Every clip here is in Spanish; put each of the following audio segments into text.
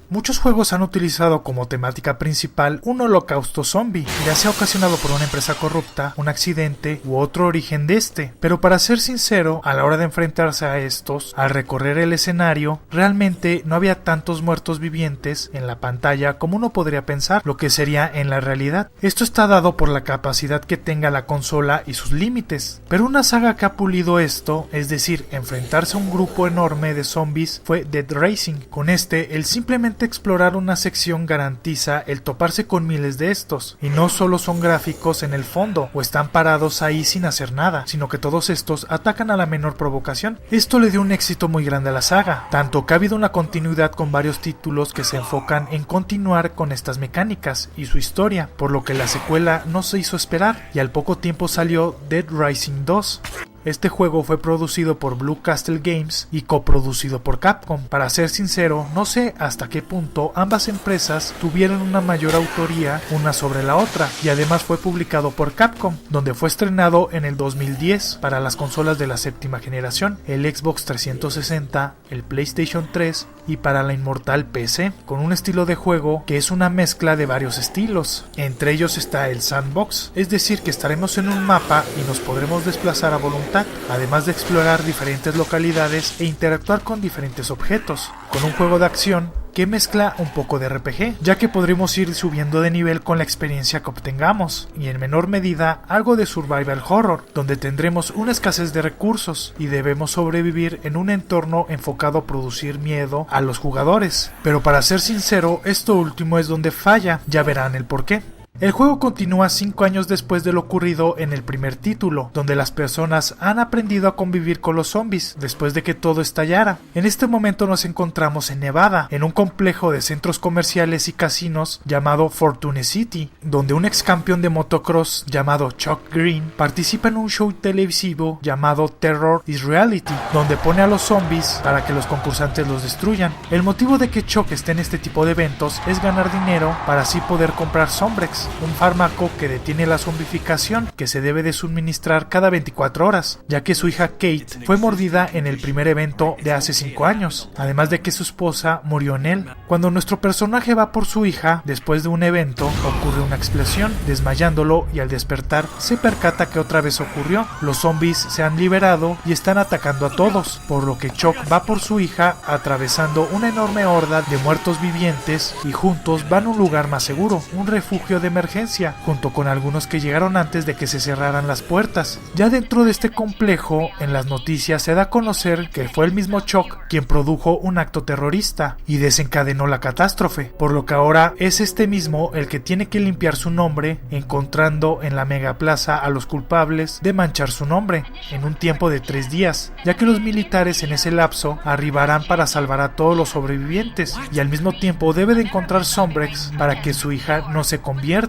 Muchos juegos han utilizado como temática principal un holocausto zombie, ya sea ocasionado por una empresa corrupta, un accidente u otro origen de este, pero para ser sincero, a la hora de enfrentarse a estos, al recorrer el escenario, realmente no había tantos muertos vivientes en la pantalla como uno podría pensar, lo que sería en la realidad. Esto está dado por la capacidad que tenga la consola y sus límites, pero una saga que ha pulido esto, es decir, enfrentarse a un grupo enorme de zombies, fue Dead Rising. Con este, el simplemente explorar una sección garantiza el toparse con miles de estos, y no solo son gráficos en el fondo o están parados ahí sin hacer nada, sino que todos estos atacan a la menor provocación. Esto le dio un éxito muy grande a la saga, tanto que ha habido una continuidad con varios títulos que se enfocan en continuar con estas mecánicas y su historia, por lo que la secuela no se hizo esperar y al poco tiempo salió Dead Rising 2. Este juego fue producido por Blue Castle Games y coproducido por Capcom. Para ser sincero, no sé hasta qué punto ambas empresas tuvieron una mayor autoría una sobre la otra, y además fue publicado por Capcom, donde fue estrenado en el 2010 para las consolas de la séptima generación, el Xbox 360, el PlayStation 3 y para la inmortal PC, con un estilo de juego que es una mezcla de varios estilos. Entre ellos está el sandbox, es decir que estaremos en un mapa y nos podremos desplazar a voluntad, además de explorar diferentes localidades e interactuar con diferentes objetos, con un juego de acción que mezcla un poco de RPG, ya que podremos ir subiendo de nivel con la experiencia que obtengamos, y en menor medida algo de survival horror, donde tendremos una escasez de recursos y debemos sobrevivir en un entorno enfocado a producir miedo a los jugadores. Pero para ser sincero, esto último es donde falla, ya verán el porqué. El juego continúa 5 años después de lo ocurrido en el primer título, donde las personas han aprendido a convivir con los zombies después de que todo estallara. En este momento nos encontramos en Nevada, en un complejo de centros comerciales y casinos llamado Fortune City, donde un ex campeón de motocross llamado Chuck Green participa en un show televisivo llamado Terror is Reality, donde pone a los zombies para que los concursantes los destruyan. El motivo de que Chuck esté en este tipo de eventos es ganar dinero para así poder comprar Sombrex, un fármaco que detiene la zombificación que se debe de suministrar cada 24 horas, ya que su hija Kate fue mordida en el primer evento de hace 5 años, además de que su esposa murió en él. Cuando nuestro personaje va por su hija, después de un evento, ocurre una explosión, desmayándolo, y al despertar se percata que otra vez ocurrió. Los zombies se han liberado y están atacando a todos, por lo que Chuck va por su hija atravesando una enorme horda de muertos vivientes y juntos van a un lugar más seguro, un refugio de emergencia, junto con algunos que llegaron antes de que se cerraran las puertas. Ya dentro de este complejo, en las noticias se da a conocer que fue el mismo Chuck quien produjo un acto terrorista y desencadenó la catástrofe, por lo que ahora es este mismo el que tiene que limpiar su nombre, encontrando en la megaplaza a los culpables de manchar su nombre, en un tiempo de 3 días, ya que los militares en ese lapso arribarán para salvar a todos los sobrevivientes, y al mismo tiempo debe de encontrar Sombrex para que su hija no se convierta.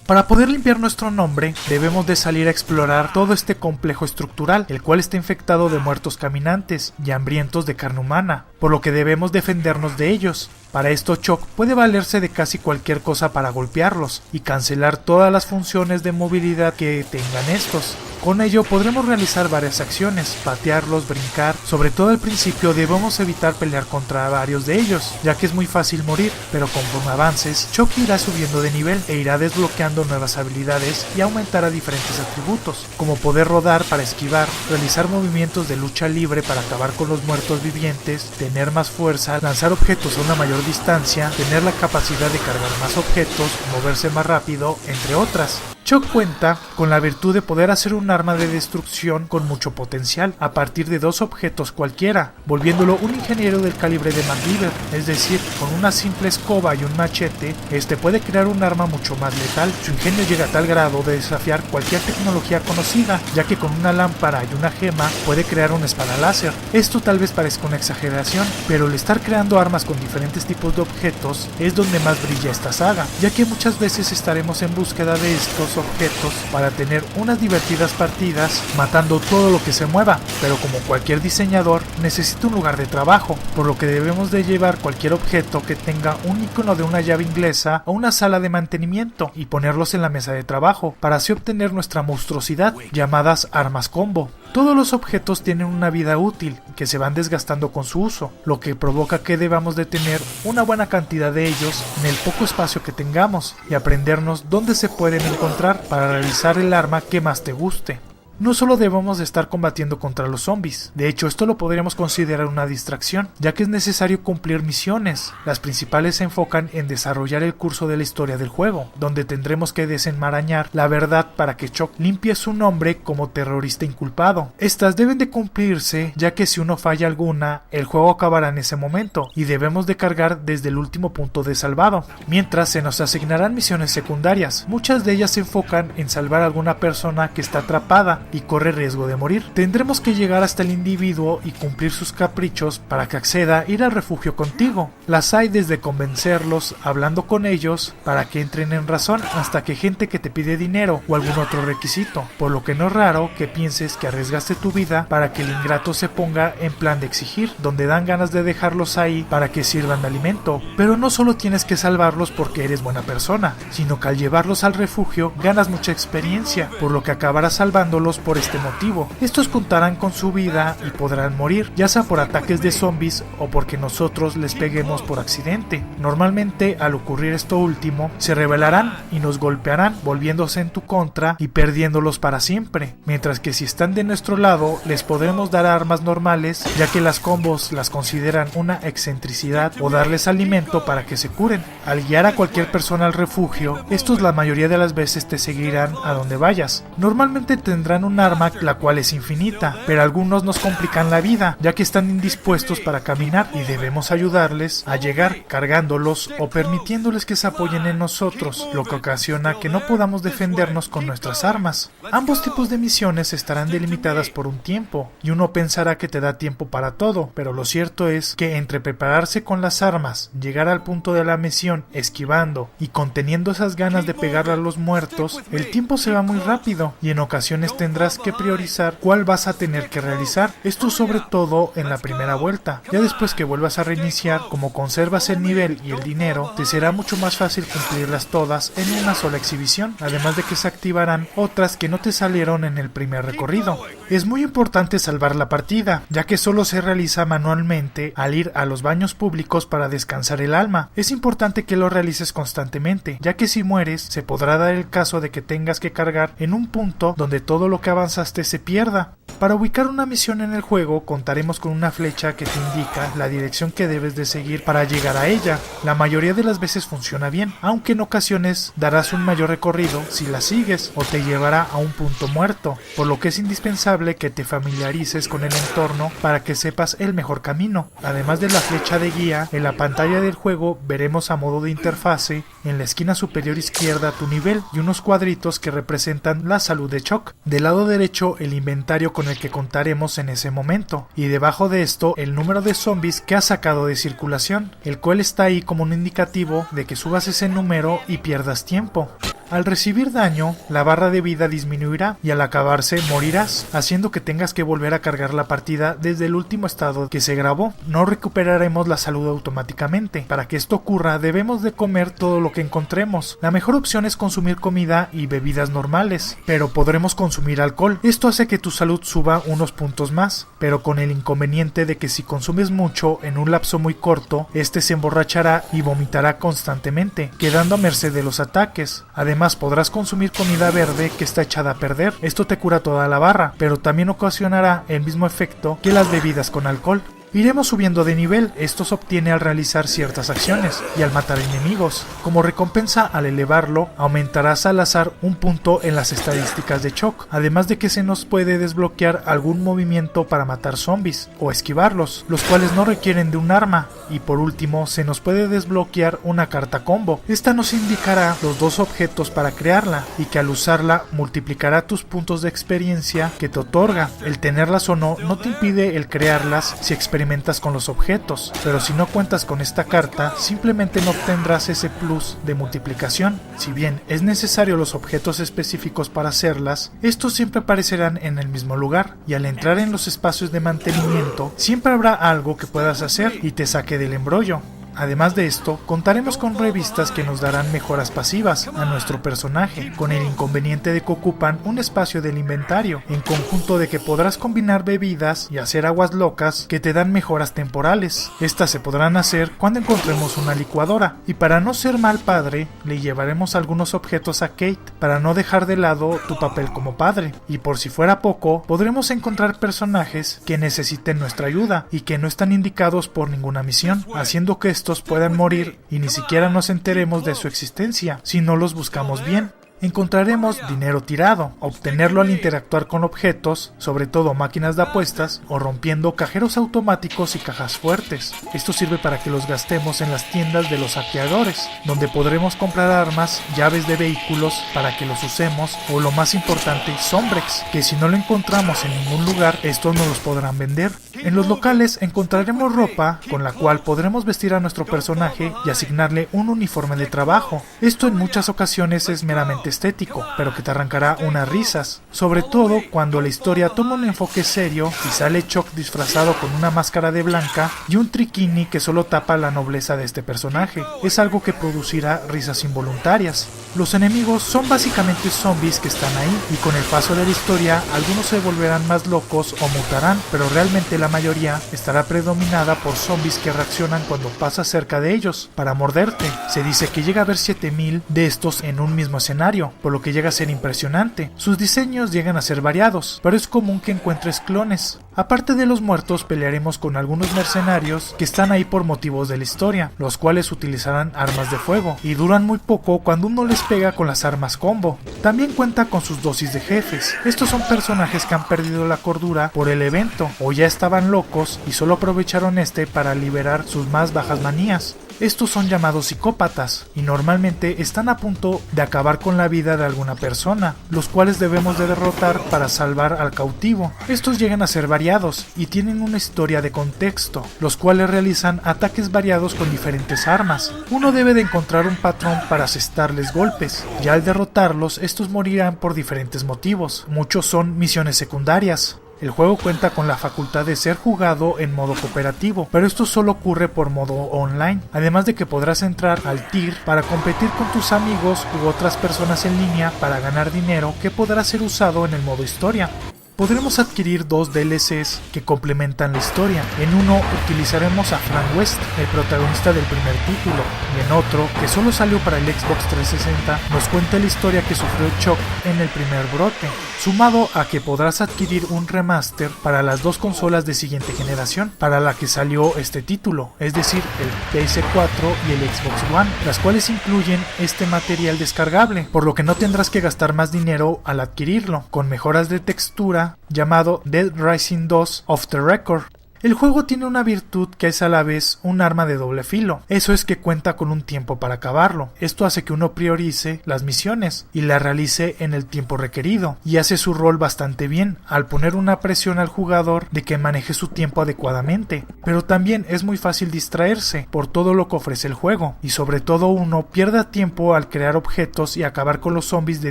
Para poder limpiar nuestro nombre, debemos de salir a explorar todo este complejo estructural, el cual está infectado de muertos caminantes y hambrientos de carne humana, por lo que debemos defendernos de ellos. Para esto Chuck puede valerse de casi cualquier cosa para golpearlos y cancelar todas las funciones de movilidad que tengan estos. Con ello podremos realizar varias acciones, patearlos, brincar. Sobre todo al principio debemos evitar pelear contra varios de ellos, ya que es muy fácil morir, pero conforme avances, Chuck irá subiendo de nivel e irá desbloqueando nuevas habilidades y aumentará diferentes atributos, como poder rodar para esquivar, realizar movimientos de lucha libre para acabar con los muertos vivientes, tener más fuerza, lanzar objetos a una mayor distancia, tener la capacidad de cargar más objetos, moverse más rápido, entre otras. Chuck cuenta con la virtud de poder hacer un arma de destrucción con mucho potencial a partir de 2 objetos cualquiera, volviéndolo un ingeniero del calibre de MacGyver, es decir, con una simple escoba y un machete, este puede crear un arma mucho más letal. Su ingenio llega a tal grado de desafiar cualquier tecnología conocida, ya que con una lámpara y una gema puede crear una espada láser. Esto tal vez parezca una exageración, pero el estar creando armas con diferentes tipos de objetos es donde más brilla esta saga, ya que muchas veces estaremos en búsqueda de estos objetos para tener unas divertidas partidas matando todo lo que se mueva, pero como cualquier diseñador necesita un lugar de trabajo, por lo que debemos de llevar cualquier objeto que tenga un icono de una llave inglesa a una sala de mantenimiento y ponerlos en la mesa de trabajo para así obtener nuestra monstruosidad llamadas armas combo. Todos los objetos tienen una vida útil que se van desgastando con su uso, lo que provoca que debamos de tener una buena cantidad de ellos en el poco espacio que tengamos y aprendernos dónde se pueden encontrar para realizar el arma que más te guste. No solo debemos de estar combatiendo contra los zombies, de hecho esto lo podríamos considerar una distracción, ya que es necesario cumplir misiones. Las principales se enfocan en desarrollar el curso de la historia del juego, donde tendremos que desenmarañar la verdad para que Chuck limpie su nombre como terrorista inculpado. Estas deben de cumplirse, ya que si uno falla alguna, el juego acabará en ese momento, y debemos de cargar desde el último punto de salvado. Mientras se nos asignarán misiones secundarias, muchas de ellas se enfocan en salvar a alguna persona que está atrapada y corre riesgo de morir. Tendremos que llegar hasta el individuo y cumplir sus caprichos para que acceda a ir al refugio contigo. Las hay desde convencerlos hablando con ellos para que entren en razón hasta que gente que te pide dinero o algún otro requisito, por lo que no es raro que pienses que arriesgaste tu vida para que el ingrato se ponga en plan de exigir, donde dan ganas de dejarlos ahí para que sirvan de alimento. Pero no solo tienes que salvarlos porque eres buena persona, sino que al llevarlos al refugio ganas mucha experiencia, por lo que acabarás salvándolos por este motivo. Estos contarán con su vida y podrán morir, ya sea por ataques de zombies o porque nosotros les peguemos por accidente. Normalmente al ocurrir esto último, se rebelarán y nos golpearán, volviéndose en tu contra y perdiéndolos para siempre, mientras que si están de nuestro lado les podremos dar armas normales, ya que las combos las consideran una excentricidad, o darles alimento para que se curen. Al guiar a cualquier persona al refugio, estos la mayoría de las veces te seguirán a donde vayas. Normalmente tendrán un arma la cual es infinita, pero algunos nos complican la vida, ya que están indispuestos para caminar y debemos ayudarles a llegar cargándolos o permitiéndoles que se apoyen en nosotros, lo que ocasiona que no podamos defendernos con nuestras armas. Ambos tipos de misiones estarán delimitadas por un tiempo, y uno pensará que te da tiempo para todo, pero lo cierto es que entre prepararse con las armas, llegar al punto de la misión esquivando y conteniendo esas ganas de pegarle a los muertos, el tiempo se va muy rápido y en ocasiones tendrás que priorizar cuál vas a tener que realizar. Esto sobre todo en la primera vuelta. Ya después que vuelvas a reiniciar, como conservas el nivel y el dinero, te será mucho más fácil cumplirlas todas en una sola exhibición, además de que se activarán otras que no te salieron en el primer recorrido. Es muy importante salvar la partida, ya que solo se realiza manualmente al ir a los baños públicos para descansar el alma. Es importante que lo realices constantemente, ya que si mueres, se podrá dar el caso de que tengas que cargar en un punto donde todo lo que avanzaste se pierda. Para ubicar una misión en el juego, contaremos con una flecha que te indica la dirección que debes de seguir para llegar a ella. La mayoría de las veces funciona bien, aunque en ocasiones darás un mayor recorrido si la sigues o te llevará a un punto muerto, por lo que es indispensable que te familiarices con el entorno para que sepas el mejor camino. Además de la flecha de guía, en la pantalla del juego veremos a modo de interfase en la esquina superior izquierda tu nivel y unos cuadritos que representan la salud de Chuck. Del lado derecho el inventario con el que contaremos en ese momento, y debajo de esto el número de zombies que has sacado de circulación, el cual está ahí como un indicativo de que subas ese número y pierdas tiempo. Al recibir daño, la barra de vida disminuirá y al acabarse morirás, haciendo que tengas que volver a cargar la partida desde el último estado que se grabó. No recuperaremos la salud automáticamente. Para que esto ocurra debemos de comer todo lo que encontremos. La mejor opción es consumir comida y bebidas normales, pero podremos consumir alcohol. Esto hace que tu salud suba unos puntos más, pero con el inconveniente de que si consumes mucho en un lapso muy corto, este se emborrachará y vomitará constantemente, quedando a merced de los ataques. Además podrás consumir comida verde que está echada a perder. Esto te cura toda la barra, pero también ocasionará el mismo efecto que las bebidas con alcohol. Iremos subiendo de nivel, esto se obtiene al realizar ciertas acciones y al matar enemigos. Como recompensa al elevarlo, aumentarás al azar un punto en las estadísticas de Chuck, además de que se nos puede desbloquear algún movimiento para matar zombies o esquivarlos, los cuales no requieren de un arma, y por último se nos puede desbloquear una carta combo. Esta nos indicará los dos objetos para crearla y que al usarla multiplicará tus puntos de experiencia que te otorga. El tenerlas o no te impide el crearlas si experimentas experimentas con los objetos, pero si no cuentas con esta carta, simplemente no obtendrás ese plus de multiplicación. Si bien es necesario los objetos específicos para hacerlas, estos siempre aparecerán en el mismo lugar, y al entrar en los espacios de mantenimiento, siempre habrá algo que puedas hacer y te saque del embrollo. Además de esto, contaremos con revistas que nos darán mejoras pasivas a nuestro personaje, con el inconveniente de que ocupan un espacio del inventario, en conjunto de que podrás combinar bebidas y hacer aguas locas que te dan mejoras temporales. Estas se podrán hacer cuando encontremos una licuadora, y para no ser mal padre, le llevaremos algunos objetos a Kate para no dejar de lado tu papel como padre, y por si fuera poco, podremos encontrar personajes que necesiten nuestra ayuda y que no están indicados por ninguna misión, haciendo que estos puedan morir y ni siquiera nos enteremos de su existencia si no los buscamos bien. Encontraremos dinero tirado, obtenerlo al interactuar con objetos, sobre todo máquinas de apuestas, o rompiendo cajeros automáticos y cajas fuertes. Esto sirve para que los gastemos en las tiendas de los saqueadores, donde podremos comprar armas, llaves de vehículos para que los usemos, o lo más importante, sombrex, que si no lo encontramos en ningún lugar, estos no los podrán vender. En los locales encontraremos ropa con la cual podremos vestir a nuestro personaje y asignarle un uniforme de trabajo. Esto en muchas ocasiones es meramente estético, pero que te arrancará unas risas, sobre todo cuando la historia toma un enfoque serio y sale Chuck disfrazado con una máscara de blanca y un triquini que solo tapa la nobleza de este personaje. Es algo que producirá risas involuntarias. Los enemigos son básicamente zombies que están ahí, y con el paso de la historia algunos se volverán más locos o mutarán, pero realmente la mayoría estará predominada por zombies que reaccionan cuando pasas cerca de ellos para morderte. Se dice que llega a haber 7000 de estos en un mismo escenario, por lo que llega a ser impresionante. Sus diseños llegan a ser variados, pero es común que encuentres clones. Aparte de los muertos, pelearemos con algunos mercenarios que están ahí por motivos de la historia, los cuales utilizarán armas de fuego, y duran muy poco cuando uno les pega con las armas combo. También cuenta con sus dosis de jefes. Estos son personajes que han perdido la cordura por el evento, o ya estaban locos y solo aprovecharon para liberar sus más bajas manías. Estos son llamados psicópatas y normalmente están a punto de acabar con la vida de alguna persona, los cuales debemos de derrotar para salvar al cautivo. Estos llegan a ser variados y tienen una historia de contexto, los cuales realizan ataques variados con diferentes armas. Uno debe de encontrar un patrón para asestarles golpes, y al derrotarlos estos morirán por diferentes motivos. Muchos son misiones secundarias. El juego cuenta con la facultad de ser jugado en modo cooperativo, pero esto solo ocurre por modo online, además de que podrás entrar al TIR para competir con tus amigos u otras personas en línea para ganar dinero que podrá ser usado en el modo historia. Podremos adquirir dos DLCs que complementan la historia. En uno utilizaremos a Frank West, el protagonista del primer título, y en otro, que solo salió para el Xbox 360, nos cuenta la historia que sufrió Chuck en el primer brote, sumado a que podrás adquirir un remaster para las dos consolas de siguiente generación para la que salió este título, es decir, el PS4 y el Xbox One, las cuales incluyen este material descargable, por lo que no tendrás que gastar más dinero al adquirirlo, con mejoras de textura llamado Dead Rising 2 Off the Record. El juego tiene una virtud que es a la vez un arma de doble filo, eso es que cuenta con un tiempo para acabarlo. Esto hace que uno priorice las misiones y las realice en el tiempo requerido, y hace su rol bastante bien al poner una presión al jugador de que maneje su tiempo adecuadamente, pero también es muy fácil distraerse por todo lo que ofrece el juego, y sobre todo uno pierda tiempo al crear objetos y acabar con los zombies de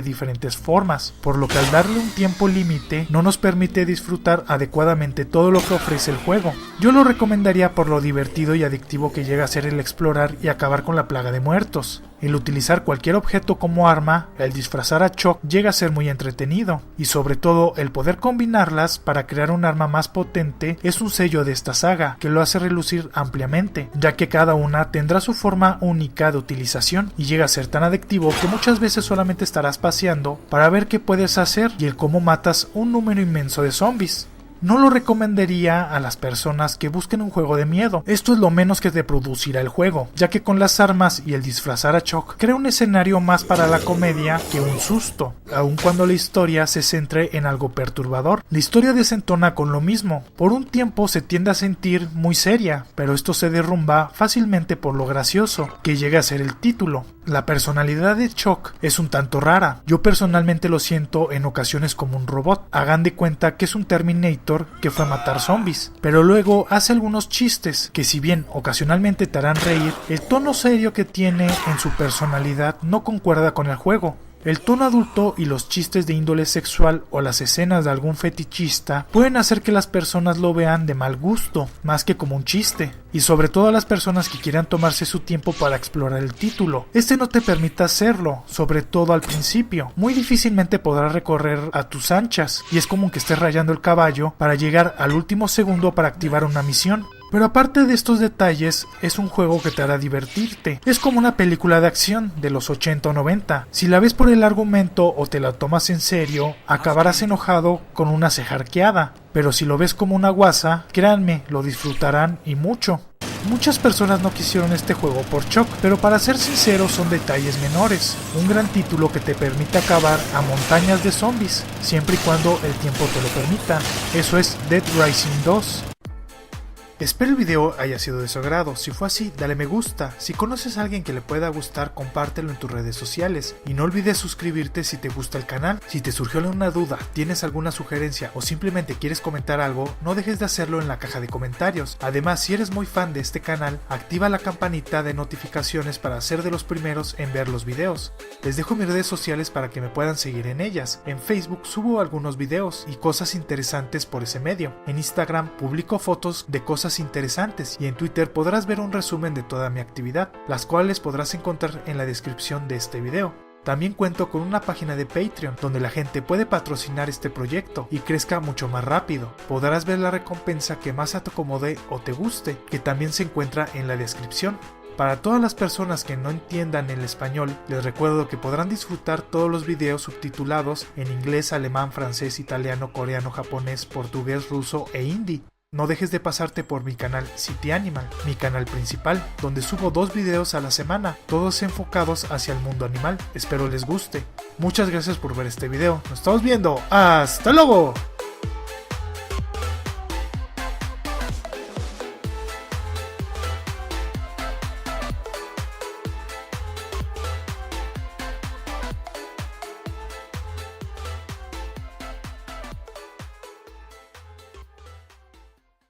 diferentes formas, por lo que al darle un tiempo límite no nos permite disfrutar adecuadamente todo lo que ofrece el juego. Yo lo recomendaría por lo divertido y adictivo que llega a ser el explorar y acabar con la plaga de muertos. El utilizar cualquier objeto como arma, el disfrazar a Chuck llega a ser muy entretenido, y sobre todo el poder combinarlas para crear un arma más potente es un sello de esta saga que lo hace relucir ampliamente, ya que cada una tendrá su forma única de utilización y llega a ser tan adictivo que muchas veces solamente estarás paseando para ver qué puedes hacer y el cómo matas un número inmenso de zombies. No lo recomendaría a las personas que busquen un juego de miedo. Esto es lo menos que te producirá el juego, ya que con las armas y el disfrazar a Chuck crea un escenario más para la comedia que un susto, aun cuando la historia se centre en algo perturbador. La historia desentona con lo mismo. Por un tiempo se tiende a sentir muy seria, pero esto se derrumba fácilmente por lo gracioso que llega a ser el título. La personalidad de Chuck es un tanto rara. Yo personalmente lo siento en ocasiones como un robot. Hagan de cuenta que es un Terminator que fue a matar zombies. Pero luego hace algunos chistes que, si bien ocasionalmente te harán reír, el tono serio que tiene en su personalidad no concuerda con el juego. El tono adulto y los chistes de índole sexual o las escenas de algún fetichista pueden hacer que las personas lo vean de mal gusto, más que como un chiste, y sobre todo a las personas que quieran tomarse su tiempo para explorar el título. Este no te permite hacerlo, sobre todo al principio. Muy difícilmente podrás recorrer a tus anchas, y es común que estés rayando el caballo para llegar al último segundo para activar una misión. Pero aparte de estos detalles, es un juego que te hará divertirte. Es como una película de acción de los 80 o 90. Si la ves por el argumento o te la tomas en serio, acabarás enojado con una ceja arqueada. Pero si lo ves como una guasa, créanme, lo disfrutarán y mucho. Muchas personas no quisieron este juego por Chuck, pero para ser sinceros son detalles menores. Un gran título que te permite acabar a montañas de zombies, siempre y cuando el tiempo te lo permita. Eso es Dead Rising 2. Espero el video haya sido de su agrado. Si fue así, dale me gusta. Si conoces a alguien que le pueda gustar, compártelo en tus redes sociales. Y no olvides suscribirte si te gusta el canal. Si te surgió alguna duda, tienes alguna sugerencia o simplemente quieres comentar algo, no dejes de hacerlo en la caja de comentarios. Además, si eres muy fan de este canal, activa la campanita de notificaciones para ser de los primeros en ver los videos. Les dejo mis redes sociales para que me puedan seguir en ellas. En Facebook subo algunos videos y cosas interesantes por ese medio. En Instagram publico fotos de cosas interesantes y en Twitter podrás ver un resumen de toda mi actividad, las cuales podrás encontrar en la descripción de este video. También cuento con una página de Patreon donde la gente puede patrocinar este proyecto y crezca mucho más rápido. Podrás ver la recompensa que más te acomode o te guste, que también se encuentra en la descripción. Para todas las personas que no entiendan el español, les recuerdo que podrán disfrutar todos los videos subtitulados en inglés, alemán, francés, italiano, coreano, japonés, portugués, ruso e hindi. No dejes de pasarte por mi canal City Animal, mi canal principal, donde subo 2 videos a la semana, todos enfocados hacia el mundo animal. Espero les guste. Muchas gracias por ver este video. Nos estamos viendo. ¡Hasta luego!